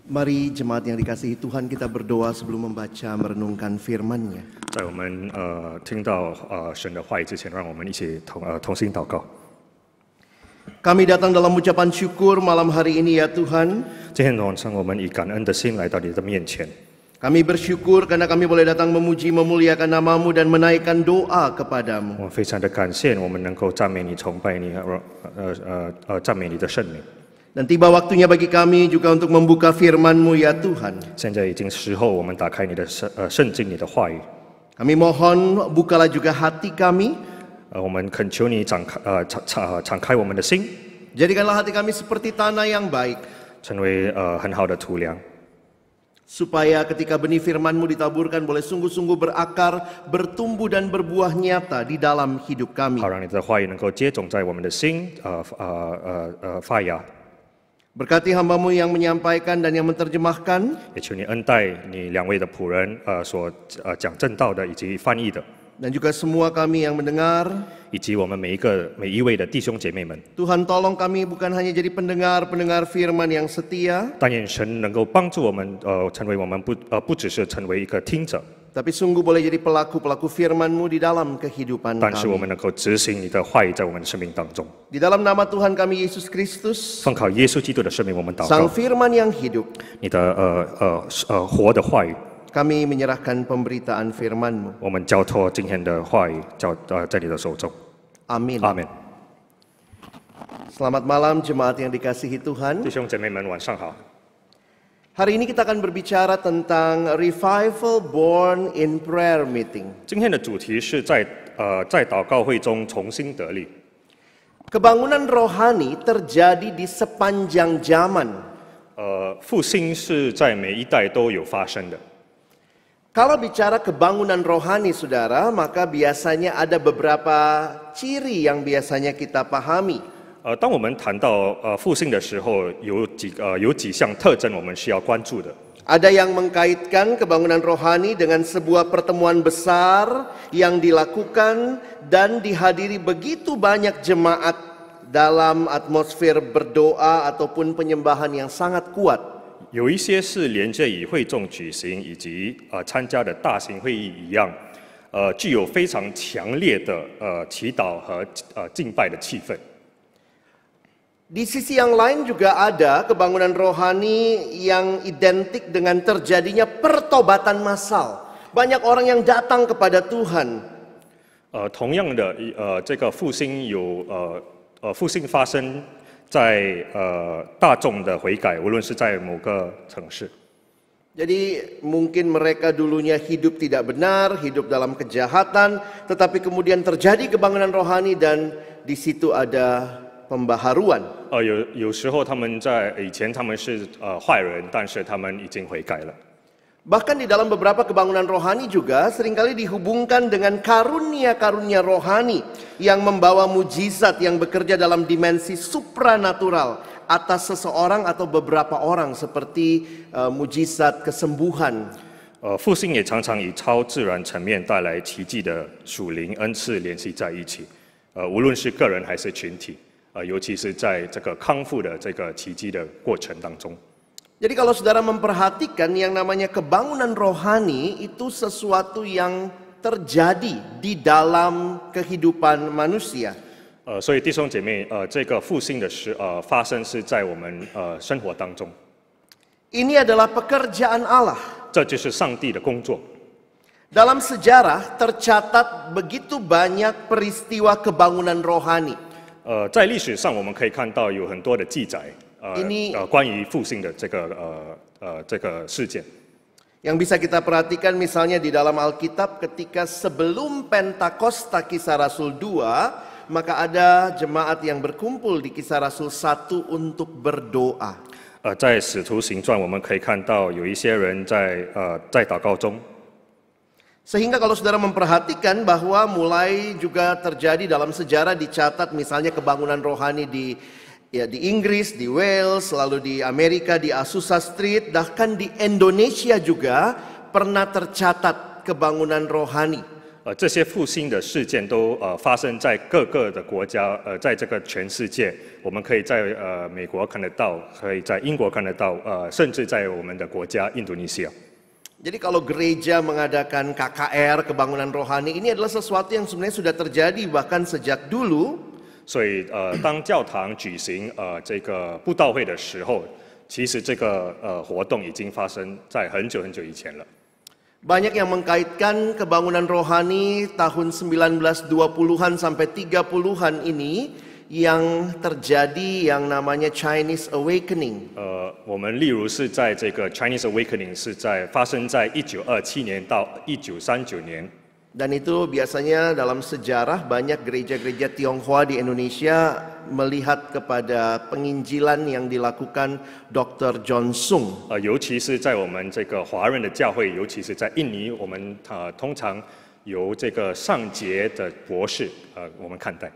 Mari jemaat yang dikasihi Tuhan, kita berdoa sebelum membaca merenungkan firman-Nya. 在我们听到神的话语之前，让我们一起同心祷告。 Kami datang dalam ucapan syukur malam hari ini ya Tuhan. 今天晚上我们以感恩的心来到你的面前， Kami bersyukur karena kami boleh datang memuji memuliakan nama-Mu dan menaikkan doa kepadamu. 我非常的感谢我们能够赞美你、崇拜你，赞美你的圣名。 Dan tiba waktunya bagi kami juga untuk membuka firman-Mu ya Tuhan. 现在已经时候，我们打开你的圣经，你的话语。 Kami mohon bukalah juga hati kami. 我们恳求你敞开我们的心， Jadikanlah hati kami seperti tanah yang baik. 成为很好的土壤， Supaya ketika benih firman-Mu ditaburkan boleh sungguh-sungguh berakar, bertumbuh dan berbuah nyata di dalam hidup kami. 好让你的话语能够接种在我们的心，发芽。 Berkati hamba-Mu yang menyampaikan dan yang menerjemahkan. 也求你恩待你两位的仆人，所讲正道的以及翻译的， Dan juga semua kami yang mendengar. 以及我们每一位的弟兄姐妹们。 Tuhan tolong kami bukan hanya jadi pendengar firman yang setia. 但愿神能够帮助我们，成为我们不只是成为一个听者， Tapi sungguh boleh jadi pelaku-pelaku firman-Mu di dalam kehidupan 但是我 kami. 们能够执行你的话语在我们的生命当中。 Di dalam nama Tuhan kami Yesus Kristus, 奉靠耶稣基督的生命，我们祷 Sang 告， firman yang hidup, 你的活的话语， kami menyerahkan pemberitaan firman-Mu. 我们交托今天的话语，在你的手中。 Amin. 阿门。 Selamat malam jemaat yang dikasihi Tuhan. 弟兄姐妹们，晚上好。 Hari ini kita akan berbicara tentang revival born in prayer meeting. 今天的主题是在祷告会中重新得力。 Kebangunan rohani terjadi di sepanjang zaman. 复兴是在每一代都有发生的。 Kalau bicara kebangunan rohani saudara, maka biasanya ada beberapa ciri yang biasanya kita pahami. 当我们谈到复兴的时候，有几项特征我们需要关注的。 Ada yang mengkaitkan kebangunan rohani dengan sebuah pertemuan besar yang dilakukan dan dihadiri begitu banyak jemaat dalam atmosfer berdoa ataupun penyembahan yang sangat kuat. 有一些是连接以会众举行以及参加的大型会议一样，具有非常强烈的祈祷和敬拜的气氛。 Di sisi yang lain juga ada kebangunan rohani yang identik dengan terjadinya pertobatan massal. Banyak orang yang datang kepada Tuhan. 同样的，这个复兴复兴发生在大众的悔改，无论是在某个城市。 Jadi mungkin mereka dulunya hidup tidak benar, hidup dalam kejahatan, tetapi kemudian terjadi kebangunan rohani dan di situ ada pembaharuan. 有时候他们以前他们是坏人，但是他们已经悔改了。 Bahkan di dalam beberapa kebangunan rohani juga seringkali dihubungkan dengan karunia-karunia rohani yang membawa mujizat yang bekerja dalam dimensi supranatural atas seseorang atau beberapa orang seperti mujizat kesembuhan. 复兴也常常以超自然层面带来奇迹的属灵恩赐联系在一起，无论是个人还是群体，尤其是在这个康复的这个奇迹的过程当中。 Jadi kalau saudara memperhatikan yang namanya kebangunan rohani itu sesuatu yang terjadi di dalam kehidupan manusia. 所以弟兄姐妹，这个复兴的发生是在我们生活当中， Ini adalah pekerjaan Allah. 这就是上帝的工作。 Dalam sejarah tercatat begitu banyak peristiwa kebangunan rohani. 在历史上我们可以看到有很多的记载，关于复兴的这个事件。 Yang bisa kita perhatikan misalnya di dalam Alkitab ketika sebelum Pentakosta Kisah Rasul 2, maka ada jemaat yang berkumpul di Kisah Rasul 1 untuk berdoa. 在使徒行传我们可以看到有一些人在祷告中。 Sehingga kalau saudara memperhatikan bahwa mulai juga terjadi dalam sejarah dicatat misalnya kebangunan rohani di Inggris, di Wales, lalu di Amerika, di Azusa Street, bahkan di Indonesia juga pernah tercatat kebangunan rohani. 这些复兴的事件都发生在各个的国家，在这个全世界，我们可以在美国看得到，可以在英国看得到，甚至在我们的国家印度尼西亚。 Jadi kalau gereja mengadakan KKR, kebangunan rohani, ini adalah sesuatu yang sebenarnya sudah terjadi bahkan sejak dulu. 所以当教堂举行这个布道会的时候，其实这个活动已经发生在很久很久以前了。 Banyak yang mengkaitkan kebangunan rohani tahun 1920-an sampai 30-an ini yang terjadi yang namanya Chinese Awakening. 我们例如是在这个 Chinese Awakening 是发生在1927年到1939年。 Dan itu biasanya dalam sejarah banyak gereja-gereja Tionghoa di Indonesia melihat kepada penginjilan yang dilakukan Dr. John Sung. 尤其是在我们这个华人的教会，尤其是在印尼，我们通常由这个上节的博士我们看待。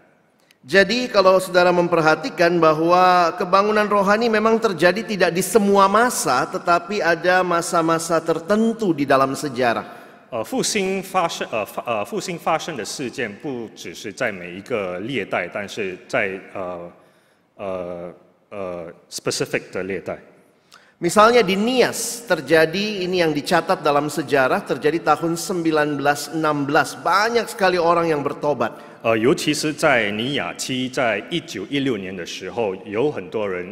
Jadi kalau saudara memperhatikan bahwa kebangunan rohani memang terjadi tidak di semua masa, tetapi ada masa-masa tertentu di dalam sejarah. 复兴发生的事件不只是在每一个列代，但是在specific 的列代。 Misalnya di Nias terjadi ini yang dicatat dalam sejarah terjadi tahun 1916. Banyak sekali orang yang bertobat. 尤其是在尼亚期，在1916年的时候，有很多人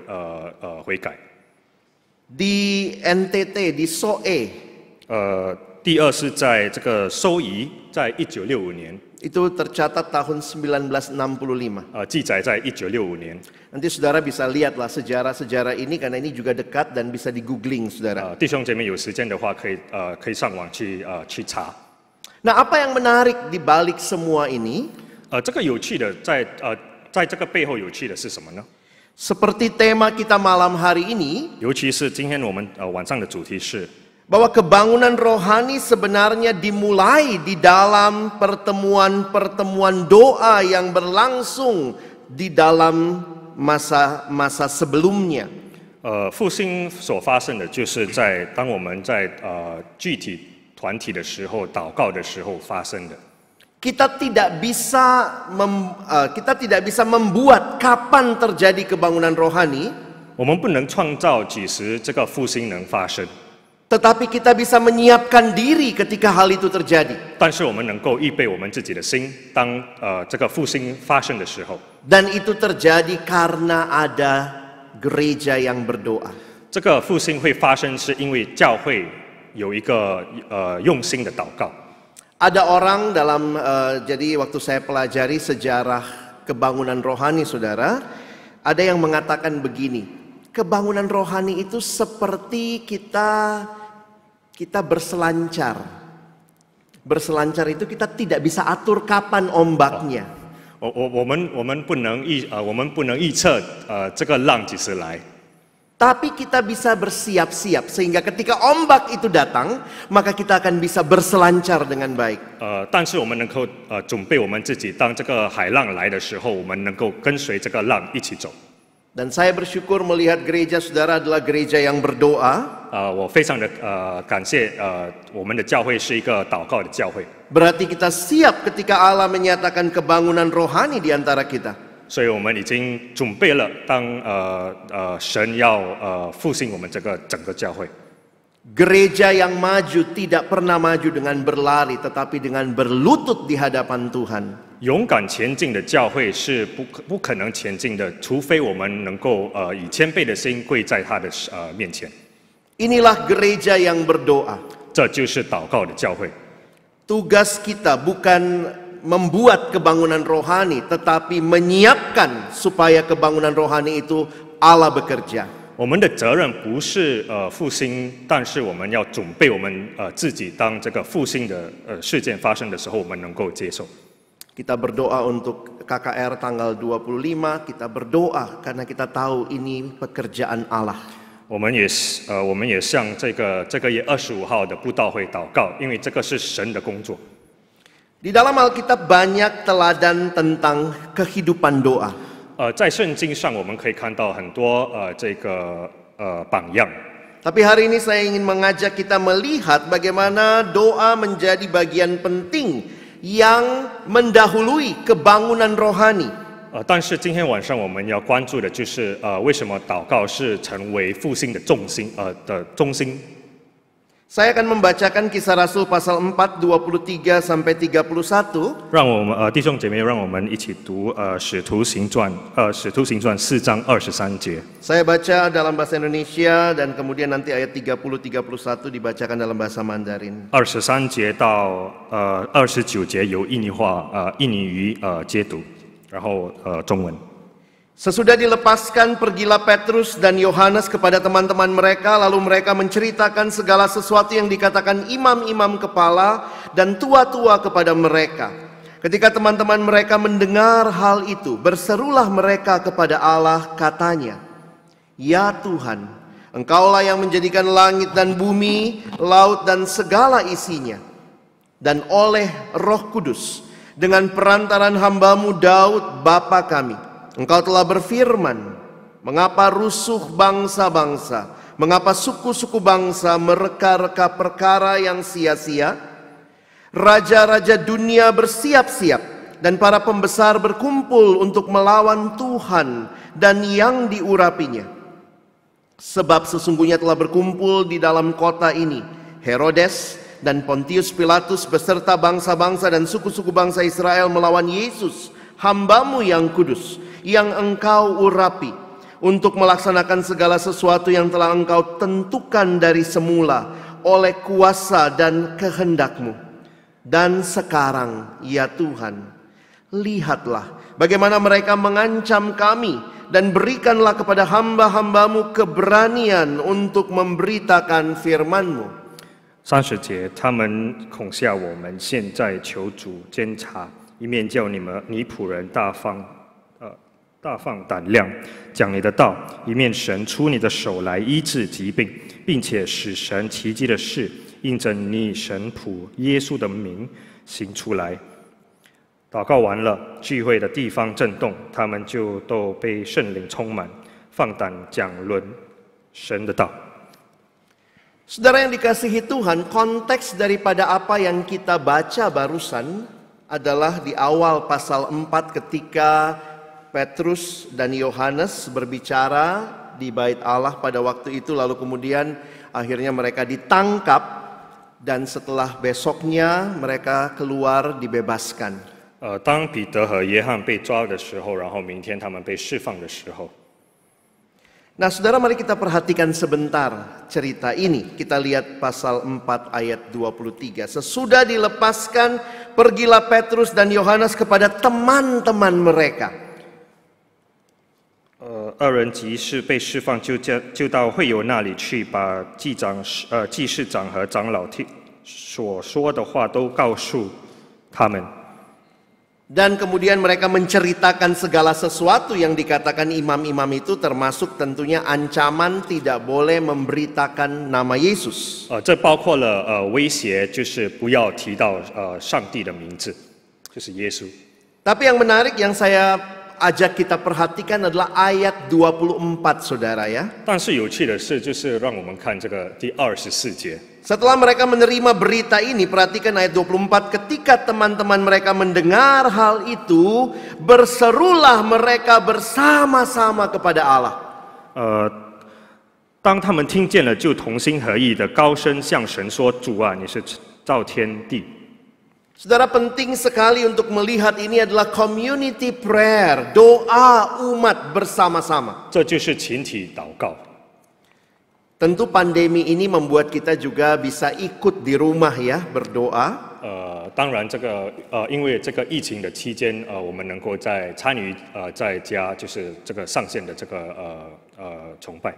悔改。 Di NTT di Soe 第二是在这个收仪，在1965年， itu tercatat tahun 1965. 记载在1965年。 Nanti saudara bisa lihatlah sejarah-sejarah ini karena ini juga dekat dan bisa di googling saudara. 弟兄姐妹有时间的话，可以上网去查。 Nah, apa yang menarik di balik semua ini? 这个有趣的在这个背后有趣的是什么呢？ Seperti tema kita malam hari ini, 尤其是今天我们晚上的主题是。 bahwa kebangunan rohani sebenarnya dimulai di dalam pertemuan-pertemuan doa yang berlangsung di dalam masa-masa sebelumnya. 复兴所发生的就是当我们在具体团体的时候、祷告的时候发生的。 Kita tidak bisa membuat kapan terjadi kebangunan rohani. 我们不能创造几时这个复兴能发生。 Tetapi kita bisa menyiapkan diri ketika hal itu terjadi. 但是我们能够预备我们自己的心，当这个复兴发生的时候。 Dan itu terjadi karena ada gereja yang berdoa. 这个复兴会发生，是因为教会有一个用心的祷告。 Ada orang dalam jadi waktu saya pelajari sejarah kebangunan rohani saudara, ada yang mengatakan begini, kebangunan rohani itu seperti kita berselancar. Berselancar itu kita tidak bisa atur kapan ombaknya. 我们不能预测这个浪几时来。 Tapi kita bisa bersiap-siap sehingga ketika ombak itu datang, maka kita akan bisa berselancar dengan baik. 但是我们能够准备我们自己，当这个海浪来的时候，我们能够跟随这个浪一起走。 Dan saya bersyukur melihat gereja saudara adalah gereja yang berdoa. 我非常的感谢我们的教会是一个祷告的教会。 Berarti kita siap ketika Allah menyatakan kebangunan rohani di antara kita. 所以我们已经准备了，当神要复兴我们这个整个教会。 Gereja yang maju tidak pernah maju dengan berlari, tetapi dengan berlutut di hadapan Tuhan. 勇敢前进的教会是不可能前进的，除非我们能够以谦卑的心跪在他的面前。 Inilah gereja yang berdoa. 这就是祷告的教会。 Tugas kita bukan membuat kebangunan rohani, tetapi menyiapkan supaya kebangunan rohani itu Allah bekerja. 我们的责任不是复兴，但是我们要准备我们自己，当这个复兴的事件发生的时候，我们能够接受。 Kita berdoa untuk KKR tanggal 25, kita berdoa karena kita tahu ini pekerjaan Allah. 我们也向这个月25号的布道会祷告，因为这个是神的工作。 Di dalam Alkitab banyak teladan tentang kehidupan doa. 在圣经上我们可以看到很多榜样。 Tapi hari ini saya ingin mengajak kita melihat bagaimana doa menjadi bagian penting yang mendahului kebangunan rohani. 但是今天晚上我们要关注的就是为什么祷告是成为复兴的重心中心。 Saya akan membacakan Kisah Rasul pasal 4 23 sampai 31. 让我们弟兄姐妹，让我们一起读使徒行传4章23节。 Saya baca dalam bahasa Indonesia dan kemudian nanti ayat 30 31 dibacakan dalam bahasa Mandarin. 23节到29节由印尼语接读，然后中文。 Sesudah dilepaskan, pergilah Petrus dan Yohanes kepada teman-teman mereka, lalu mereka menceritakan segala sesuatu yang dikatakan imam-imam kepala dan tua-tua kepada mereka. Ketika teman-teman mereka mendengar hal itu, berserulah mereka kepada Allah, katanya, "Ya Tuhan, Engkaulah yang menjadikan langit dan bumi, laut dan segala isinya. Dan oleh Roh Kudus, dengan perantaran hamba-Mu Daud, Bapa kami, Engkau telah berfirman, mengapa rusuh bangsa-bangsa, mengapa suku-suku bangsa mereka-reka perkara yang sia-sia? Raja-raja dunia bersiap-siap dan para pembesar berkumpul untuk melawan Tuhan dan yang diurapinya. Sebab sesungguhnya telah berkumpul di dalam kota ini Herodes dan Pontius Pilatus beserta bangsa-bangsa dan suku-suku bangsa Israel melawan Yesus, hamba-Mu yang kudus, yang Engkau urapi, untuk melaksanakan segala sesuatu yang telah Engkau tentukan dari semula oleh kuasa dan kehendak-Mu. Dan sekarang, ya Tuhan, lihatlah bagaimana mereka mengancam kami, dan berikanlah kepada hamba-hamba-Mu keberanian untuk memberitakan firman-Mu." 30节，他们恐吓我们，现在求主监察，一面叫你仆人大放胆量讲你的道，一面神出你的手来医治疾病，并且使神奇迹的事印着你神仆耶稣的名行出来。祷告完了，聚会的地方震动，他们就都被圣灵充满，放胆讲论神的道。 Saudara yang dikasihi Tuhan, konteks daripada apa yang kita baca barusan adalah di awal pasal 4 ketika Petrus dan Yohanes berbicara di bait Allah pada waktu itu, lalu kemudian akhirnya mereka ditangkap dan setelah besoknya mereka keluar dibebaskan. 当彼得和约翰被抓的时候，然后明天他们被释放的时候。 Nah saudara, mari kita perhatikan sebentar cerita ini. Kita lihat pasal 4 ayat 23. Sesudah dilepaskan, pergilah Petrus dan Yohanes kepada teman-teman mereka. 二人即是被释放，就到会友那里去，把祭司长和长老所说的话都告诉他们。 Dan kemudian mereka menceritakan segala sesuatu yang dikatakan imam-imam itu, termasuk tentunya ancaman tidak boleh memberitakan nama Yesus. 这包括了威胁，就是不要提到上帝的名字，就是耶稣。 Tapi yang menarik yang saya ajak kita perhatikan adalah ayat 24, saudara ya. 但是有趣的是，就是让我们看这个第24节。 Setelah mereka menerima berita ini, perhatikan ayat 24, ketika teman-teman mereka mendengar hal itu, berserulah mereka bersama-sama kepada Allah. 当他们听见了，就同心合意的高声向神说：“主啊，你是造天地。” Saudara, penting sekali untuk melihat ini adalah community prayer, doa umat bersama-sama. 这就是群体祷告。 Tentu pandemi ini membuat kita juga bisa ikut di rumah ya, berdoa. 当然因为这个疫情的期间，我们能够参与在家，就是这个上线的这个崇拜。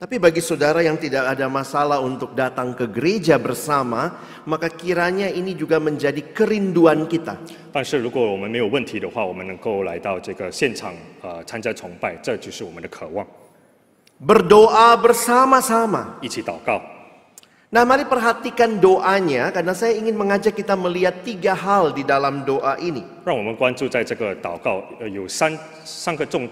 Tapi bagi saudara yang tidak ada masalah untuk datang ke gereja bersama, maka kiranya ini juga menjadi kerinduan kita. 但是如果我们没有问题的话，我们能够来到这个现场参加崇拜，这就是我们的渴望。 Berdoa bersama-sama. 一起祷告。 Nah, mari perhatikan doanya, karena saya ingin mengajak kita melihat 3 hal di dalam doa ini. 让我们关注在这个祷告有三个重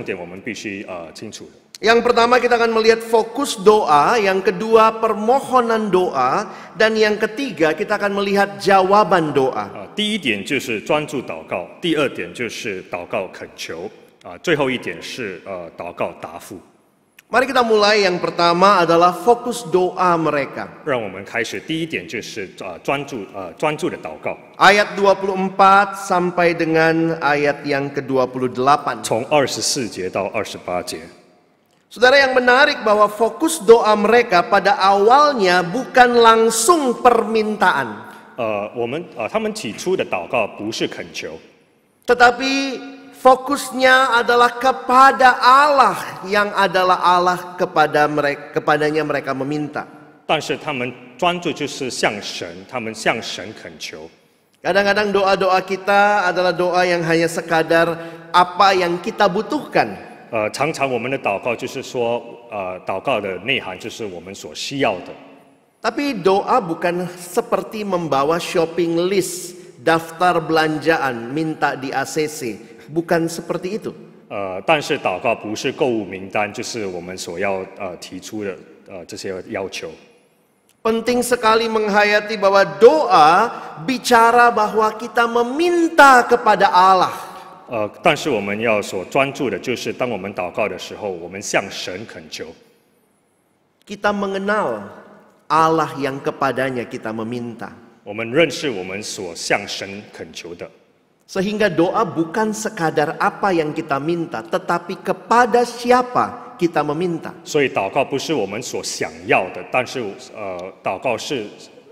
点，我们必须清楚。Yang pertama kita akan melihat fokus doa, yang kedua permohonan doa, dan yang ketiga kita akan melihat jawaban doa. 第一点就是专注祷告，第二点就是祷告恳求，最后一点是祷告答复。 Mari kita mulai, yang pertama adalah fokus doa mereka. 让我们开始，第一点就是专注的祷告。 Ayat 24 sampai dengan ayat yang ke-28. 从24节到28节。 Saudara, yang menarik bahwa fokus doa mereka pada awalnya bukan langsung permintaan. 他们起初的祷告不是恳求， Tetapi fokusnya adalah kepada Allah, yang adalah Allah kepadanya mereka meminta. 但是他们专注就是向神，他们向神恳求。 Kadang-kadang doa-doa kita adalah doa yang hanya sekadar apa yang kita butuhkan. 常常我们的祷告就是说，祷告的内涵就是我们所需要的。 Tapi doa bukan seperti membawa shopping list, daftar belanjaan, minta di ACC. Bukan seperti itu. 但是祷告不是购物名单，就是我们所要提出的这些要求。 Penting sekali menghayati bahwa doa bicara bahwa kita meminta kepada Allah. 但是我们要所专注的就是，当我们祷告的时候，我们向神恳求。 Kita mengenal Allah yang kepadanya kita meminta. 我们认识我们所向神恳求的。 Sehingga doa bukan sekadar apa yang kita minta, tetapi kepada siapa kita meminta. 所以祷告不是我们所想要的，但是祷告是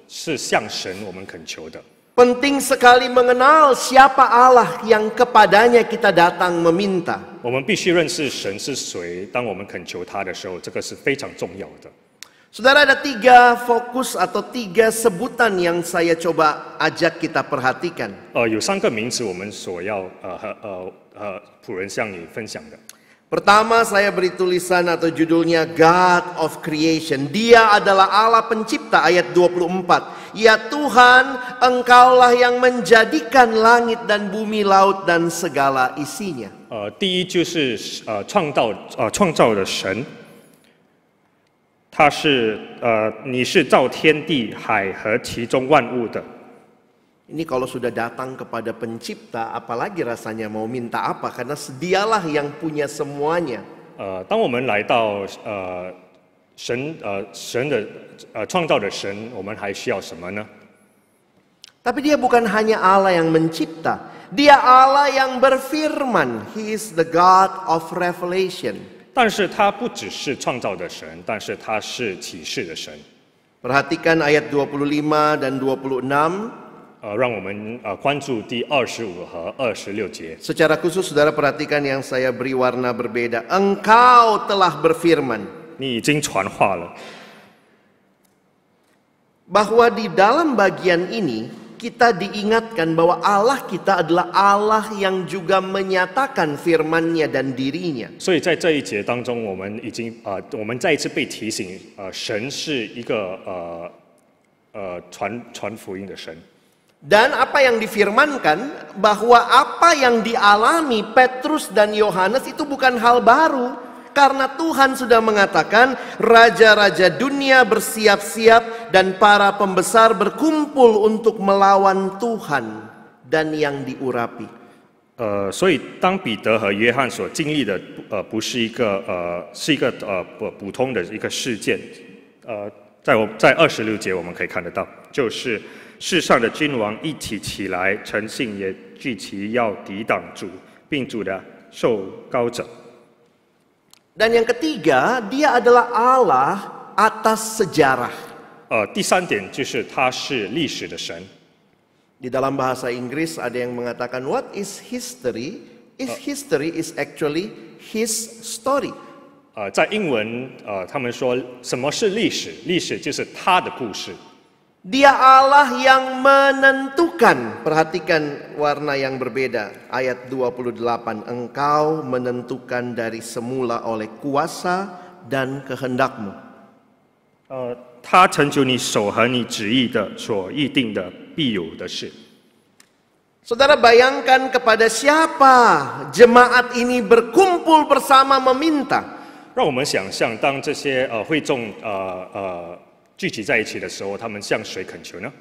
向神我们恳求的。 Penting sekali mengenal siapa Allah yang kepadanya kita datang meminta. 我们必须认识神是谁，当我们恳求他的时候，这个是非常重要的。 Saudara, ada 3 fokus atau 3 sebutan yang saya coba ajak kita perhatikan. 有3个名词我们所要仆人向你分享的。 Pertama, saya beri tulisan atau judulnya God of Creation. Dia adalah Allah pencipta, ayat 24. Ya Tuhan, Engkaulah yang menjadikan langit dan bumi, laut dan segala isinya. 第一就是创造的神，他是你是造天地海和其中万物的。 Ini kalau sudah datang kepada pencipta, apalagi rasanya mau minta apa? Karena dialah yang punya semuanya. 当我们来到神的创造的神，我们还需要什么呢？ Tapi dia bukan hanya Allah yang mencipta. Dia Allah yang berfirman. He is the God of revelation. 但是他不只是创造的神，但是他是启示的神。 Perhatikan ayat 25 dan 26. 让我们关注第25和26节。 Secara khusus saudara perhatikan yang saya beri warna berbeda. Engkau telah berfirman. 你已经传话了， Bahwa di dalam bagian ini kita diingatkan bahwa Allah kita adalah Allah yang juga menyatakan firman-Nya dan dirinya. 所以在这一节当中，我们再一次被提醒，神是一个传福音的神。 Dan apa yang difirmankan bahwa apa yang dialami Petrus dan Yohanes itu bukan hal baru. Karena Tuhan sudah mengatakan raja-raja dunia bersiap-siap dan para pembesar berkumpul untuk melawan Tuhan dan yang diurapi. 所以当彼得和约翰所经历的不是一个普通的一个事件，在26节我们可以看得到，就是世上的君王一起起来，诚信也聚齐，要抵挡主，并主的受膏者。 Dan yang ketiga, dia adalah Allah atas sejarah. 第三点就是他是历史的神。 Di dalam bahasa Inggris ada yang mengatakan what is history? History is actually his story. 在英文他们说什么是历史？历史就是他的故事。 Dia Allah yang menentukan. Perhatikan warna yang berbeda. Ayat 28. Engkau menentukan dari semula oleh kuasa dan kehendakmu. 他成就你手和你旨意的所预定的必有的事。 Saudara bayangkan kepada siapa jemaat ini berkumpul bersama meminta. 让我们想象，当这些会众聚集在一起的时候，他们向谁恳求呢？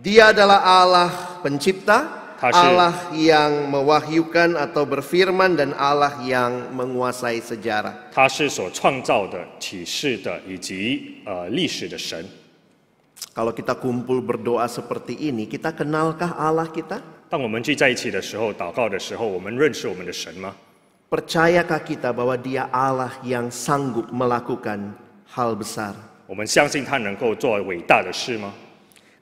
Dia adalah Allah pencipta, Hasil. Allah yang mewahyukan atau berfirman dan Allah yang menguasai sejarah. 他是所创造的、启示的以及历史的神。 Kalau kita kumpul berdoa seperti ini, kita kenalkah Allah kita? 当我们聚在一起的时候，祷告的时候，我们认识我们的神吗？ Percayakah kita bahwa Dia Allah yang sanggup melakukan hal besar? 我们相信他能够做伟大的事吗？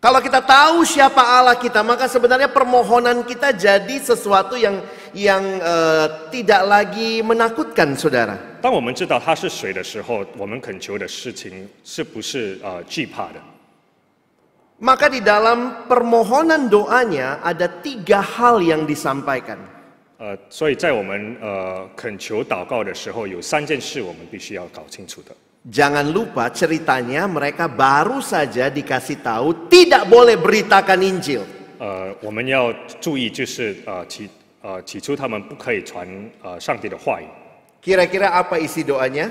Kalau kita tahu siapa Allah kita, maka sebenarnya permohonan kita jadi sesuatu yang tidak lagi menakutkan, saudara. 当我们知道他是谁的时候，我们恳求的事情是不是惧怕的？ Maka di dalam permohonan doanya ada 3 hal yang disampaikan. 所以在我们恳求祷告的时候，有3件事我们必须要搞清楚的。 Jangan lupa ceritanya mereka baru saja dikasih tahu tidak boleh beritakan Injil. 我们要注意，就是起初他们不可以传上帝的话语。 Kira-kira apa isi doanya?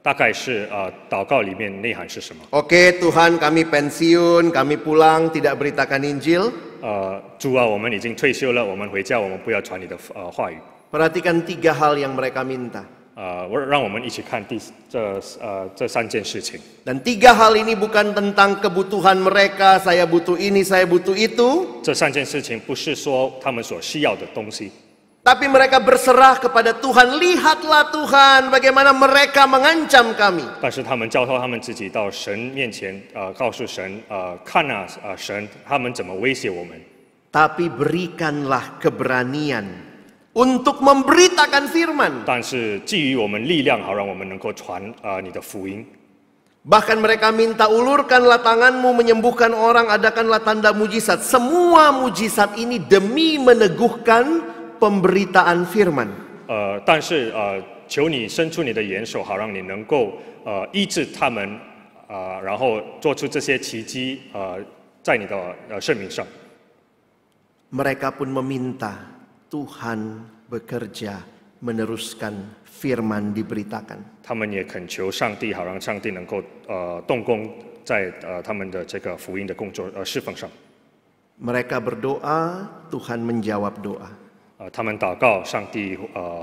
大概是祷告里面内涵是什么？ Oke, Tuhan, kami pensiun, kami pulang, tidak beritakan Injil. 主啊，我们已经退休了，我们回家，我们不要传你的话语。 Perhatikan 3 hal yang mereka minta. 让我们一起看这3件事情。 Dan 3 hal ini bukan tentang kebutuhan mereka, saya butuh ini, saya butuh itu. 这3件事情不是说他们所需要的东西， Tapi mereka berserah kepada Tuhan. Lihatlah Tuhan bagaimana mereka mengancam kami. 但是他们交托他们自己到神面前，告诉神，看啊，神，他们怎么威胁我们？ Tapi berikanlah keberanian untuk memberitakan firman. 但是基于我们力量，好让我们能够传你的福音。 Bahkan mereka minta ulurkanlah tanganmu menyembuhkan orang, adakanlah tanda mujizat. Semua mujizat ini demi meneguhkan pemberitaan firman. 但是求你伸出你的援手，好让你能够医治他们，然后做出这些奇迹，在你的圣名上。 Mereka pun meminta Tuhan bekerja meneruskan firman diberitakan. 他们也恳求上帝，好让上帝能够动工在他们的这个福音的工作侍奉上。 Mereka berdoa, Tuhan menjawab doa. 他们祷告，上帝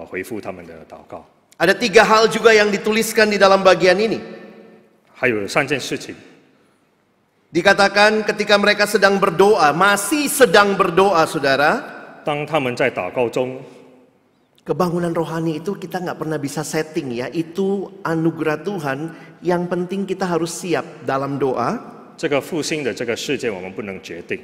回复他们的祷告。 Ada 3 hal juga yang dituliskan di dalam bagian ini. 还有3件事情， Dikatakan ketika mereka sedang berdoa, masih sedang berdoa, saudara. 当他们在祷告中， Kebangunan rohani itu kita nggak pernah bisa setting ya. Itu anugerah Tuhan. Yang penting kita harus siap dalam doa. 这个复兴的这个事件我们不能决定。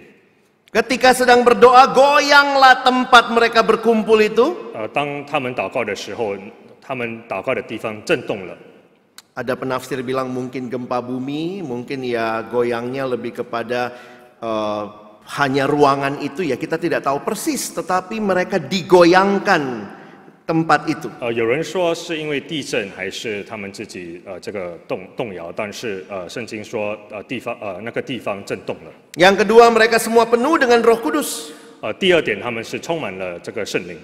Ketika sedang berdoa, goyanglah tempat mereka berkumpul itu. 当他们祷告的时候，他们祷告的地方震动了。 Ada penafsir bilang mungkin gempa bumi, mungkin ya goyangnya lebih kepada hanya ruangan itu ya, kita tidak tahu persis, tetapi mereka digoyangkan tempat itu. 有人说是因为地震，还是他们自己这个动摇，但是圣经说那个地方震动了。 Yang kedua, mereka semua penuh dengan Roh Kudus. 第二点，他们是充满了这个圣灵。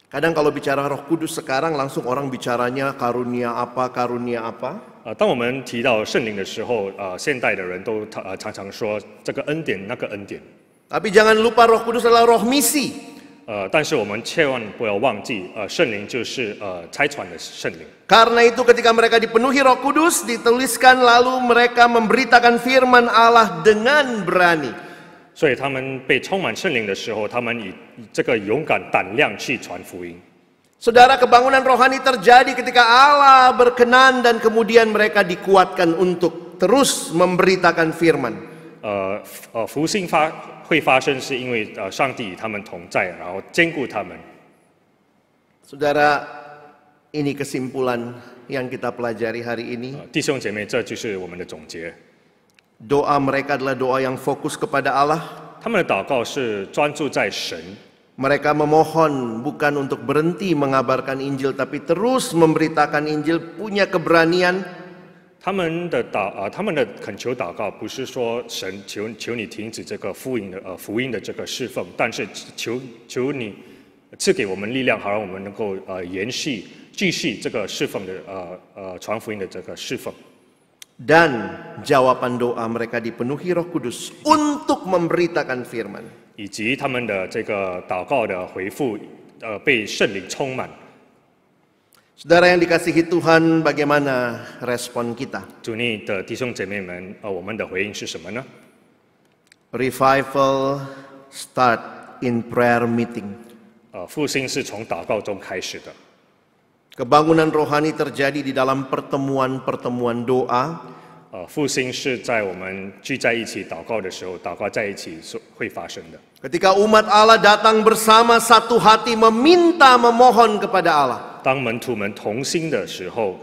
Kadang kalau bicara Roh Kudus sekarang langsung orang bicaranya karunia apa, karunia apa. 当我们提到圣灵的时候，现代的人都常常说这个恩典那个恩典。 Tapi jangan lupa Roh Kudus adalah roh misi. 但是我们千万不要忘记，圣灵就是差传的圣灵。 Karena itu ketika mereka dipenuhi Roh Kudus, dituliskan lalu mereka memberitakan firman Allah dengan berani. 所以他们被充满圣灵的时候，他们以这个勇敢胆量去传福音。 Saudara, kebangunan rohani terjadi ketika Allah berkenan dan kemudian mereka dikuatkan untuk terus memberitakan firman. 福星会发生，是因为上帝与他们同在，然后兼顾他们。 Saudara, ini kesimpulan yang kita pelajari hari ini. 弟兄姐妹，这就是我们的总结。 Doa mereka adalah doa yang fokus kepada Allah. 他们的祷告是专注在神， Mereka memohon bukan untuk berhenti mengabarkan Injil, tapi terus memberitakan Injil, punya keberanian. 他们的恳求祷告不是说神求你停止这个福音的这个侍奉，但是求你赐给我们力量，好让我们能够延续继续这个侍奉的传福音的这个侍奉。 Dan jawaban doa mereka dipenuhi Roh Kudus untuk memberitakan firman. 以及他们的这个祷告的回复，被圣灵充满。 Saudara yang dikasihi Tuhan, bagaimana respon kita? 主内的弟兄姐妹们，我们的回应是什么呢？ Revival start in prayer meeting. 复兴是从祷告中开始的。 Kebangunan rohani terjadi di dalam pertemuan-pertemuan doa. 复兴是在我们聚在一起祷告的时候，祷告在一起会发生的。 Ketika umat Allah datang bersama satu hati meminta memohon kepada Allah. 当门徒们同心的时候，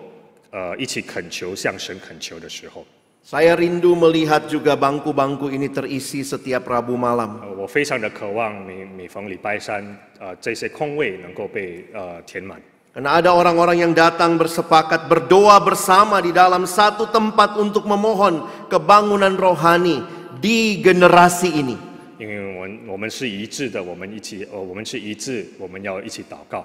一起恳求，向神恳求的时候， Saya rindu melihat juga bangku-bangku ini terisi setiap Rabu malam. 我非常的渴望每逢礼拜三，这些空位能够被填满。 Karena ada orang-orang yang datang bersepakat berdoa bersama di dalam satu tempat untuk memohon kebangunan rohani di generasi ini. 因为我们是一致的，我们是一致，我们要一起祷告。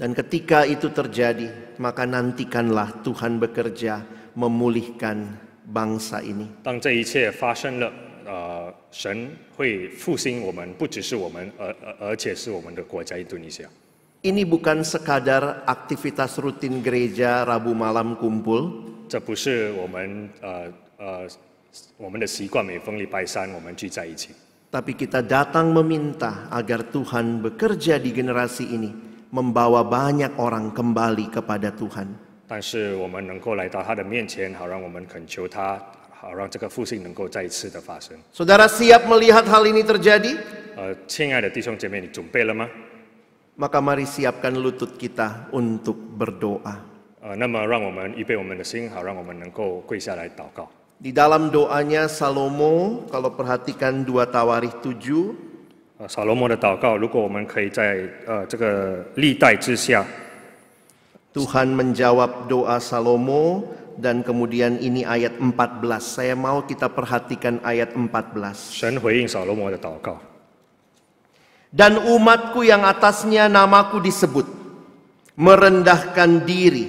Dan ketika itu terjadi, maka nantikanlah Tuhan bekerja memulihkan bangsa ini. 当这一切发生了，神会复兴我们，不只是我们，而且是我们的国家印度尼西亚。 Ini bukan sekadar aktivitas rutin gereja Rabu malam kumpul. 这不是我们的习惯，每逢礼拜三我们聚在一起。 Tapi kita datang meminta agar Tuhan bekerja di generasi ini, membawa banyak orang kembali kepada Tuhan. 但是我们能够来到他的面前，好让我们恳求他，好让这个复兴能够再一次的发生。 Saudara siap melihat hal ini terjadi? 亲爱的弟兄姐妹，你准备了吗？ Maka mari siapkan lutut kita untuk berdoa. 那么让我们预备我们的心，好让我们能够跪下来祷告。 Di dalam doanya Salomo, kalau perhatikan 2 Tawarikh 7, 扫罗摩的祷告，如果我们可以在这个历代之下， Tuhan menjawab doa Salomo dan kemudian ini ayat 14. Saya mau kita perhatikan ayat 14. 神回应扫罗摩的祷告。 Dan umatku yang atasnya namaku disebut, merendahkan diri,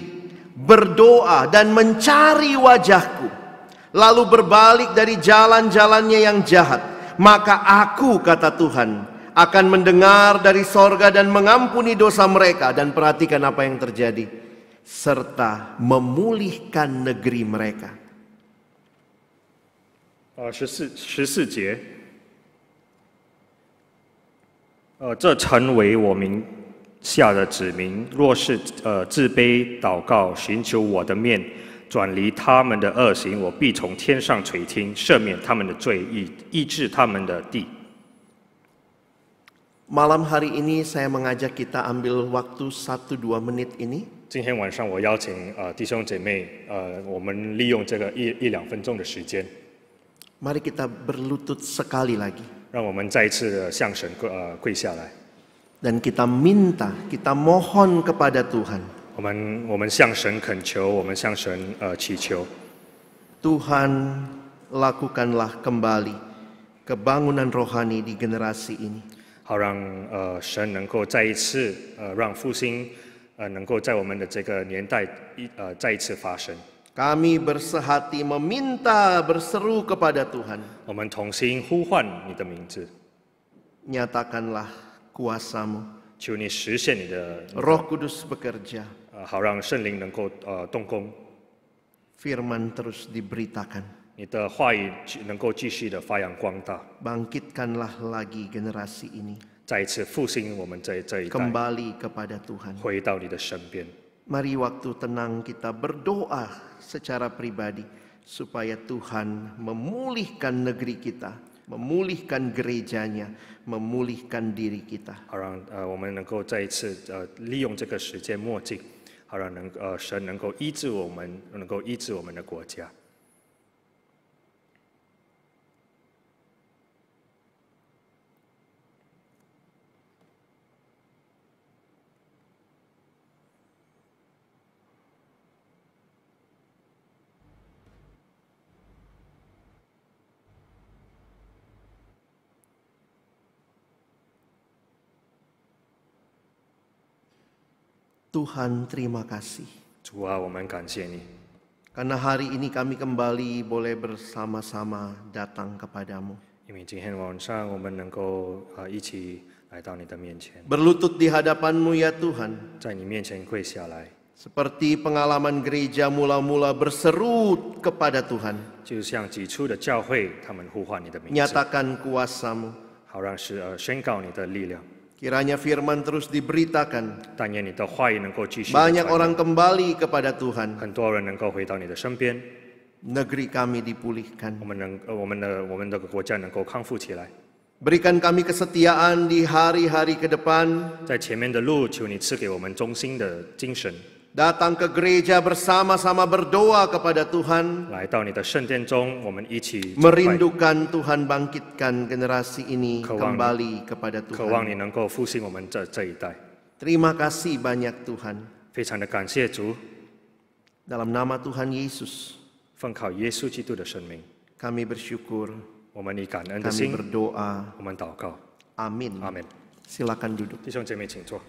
berdoa dan mencari wajahku, lalu berbalik dari jalan-jalannya yang jahat, maka aku, kata Tuhan, akan mendengar dari sorga dan mengampuni dosa mereka. Dan perhatikan apa yang terjadi, serta memulihkan negeri mereka. 14节。 这成为我名下的子民，若是自卑祷告，寻求我的面，转离他们的恶行，我必从天上垂听，赦免他们的罪，医治他们的地。 Malam hari ini saya mengajak kita ambil waktu 1-2 menit ini. 今天晚上我邀请弟兄姐妹，我们利用这个一两分钟的时间， Mari kita berlutut sekali lagi. 让我们再一次的向神跪下来。 Dan kita minta, kita mohon kepada Tuhan. 我们向神恳求，我们向神祈求。 Tuhan, lakukanlah kembali kebangunan rohani di generasi ini. 好让神能够再一次让复兴能够在我们的这个年代再一次发生。 Kami bersehati meminta, berseru kepada Tuhan. 我们同心呼唤你的名字， Nyatakanlah kuasa-Mu. 求你实现你的 Roh Kudus bekerja. 好让圣灵能够动工， Firman terus diberitakan. 你的话语能够继续的发扬光大， Bangkitkanlah lagi generasi ini. 再一次复兴我们这一代， Kembali kepada Tuhan. 回到你的身边。 Mari waktu tenang kita berdoa secara pribadi supaya Tuhan memulihkan negeri kita, memulihkan gerejanya, memulihkan diri kita. 好让我们能够再一次利用这个时间墨镜，好让神能够医治我们，能够医治我们的国家。 Tuhan Tuhan, terima kasih. 主啊，我们感谢你， Karena hari ini kami kembali boleh bersama-sama datang kepadamu. 因为今天晚上我们能够一起来到你的面前， Berlutut di hadapan-Mu ya Tuhan. 在你面前跪下来， Seperti pengalaman gereja mula-mula berseru kepada Tuhan. 就像起初的教会，他们呼唤你的名字， Nyatakan kuasa-Mu. 好让宣告你的力量。 Kiranya firman terus diberitakan. 但愿你的话语能够继续地 Banyak 传扬 orang kembali kepada Tuhan. 很多人能够回到你的身边， Negeri kami dipulihkan. 我们的国家能够康复起来。 Berikan kami kesetiaan di hari-hari ke depan. 在前面的路，求你赐给我们忠心的精神， Datang ke gereja bersama-sama berdoa kepada Tuhan. 来到你的圣殿中，我们一起崇拜， Merindukan Tuhan bangkitkan generasi ini Kewang- kembali kepada 渴望 Tuhan. 你能够复兴我们这一代。 Terima kasih banyak Tuhan. 非常的感谢主， Dalam nama Tuhan Yesus, 奉靠耶稣基督的生命， kami bersyukur, 我们以感恩的 kami 心， berdoa. 我们祷告。 Amin. 阿门。 Silakan duduk. 弟兄姐妹，请坐。